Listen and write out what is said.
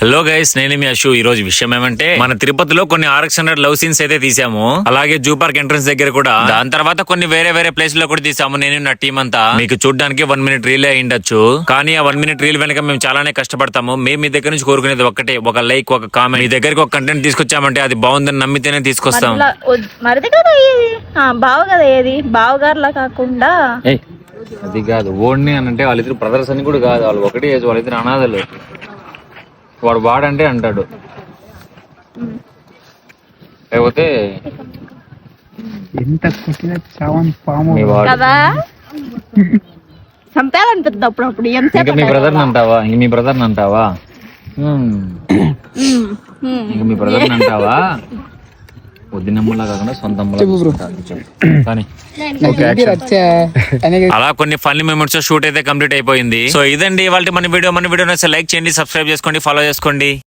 Hello guys, నేను మీ అశు. ఈ రోజు విషయం ఏమంటే మన తిరుపతిలో కొన్ని RX100 లవ్ సీన్స్ అయితే తీసాము. అలాగే జూ పార్క్ ఎంట్రన్స్ దగ్గర కూడా. దాని తర్వాత కొన్ని వేరే ప్లేస్ లో కూడా తీసాము. నేను నా టీం అంతా. మీకు చూడడానికి 1 minute రీల్ అయ్యిండొచ్చు, కానీ ఆ 1 minute రీల్ వెనక మేము చాలానే కష్టపడతాము. మేము మీ దగ్గర నుంచి కోరుకునేది ఒక్కటే, ఒక లైక్, ఒక కామెంట్. మీ దగ్గరికి ఒక కంటెంట్ తీసుకొచ్చామంటే అది బాగుందని నమ్మితేనే తీసుకొస్తాం. మరిది కదా ఏది బావ కదా ఏది బావగారులా కాకుండా అది కాదు ఓడిని అని అంటే వాళ్ళిద్దరు బ్రదర్స్ అని కూడా కాదు, వాళ్ళు ఒకటే ఏజ్, వాళ్ళిద్దరు అనాథలు. వాడు వాడంటే అంటాడు, లేకపోతే ఎంత కొట్టినా చావని పాము కదా చంపేయాలనిపిస్తుంది అప్పుడప్పుడు. ఇంకా మీ బ్రదర్ అంటావా? ఇంక మీ బ్రదర్ అంటావా? ఇంక మీ బ్రదర్ అంటావా? వదినమ్మలా కాకుండా సొంత అలా కొన్ని ఫన్నీ మూమెంట్స్ షూట్ అయితే కంప్లీట్ అయిపోయింది. సో ఇదండి ఇవాళ మన వీడియో. లైక్ చేయండి, సబ్స్క్రైబ్ చేసుకోండి, ఫాలో చేసుకోండి.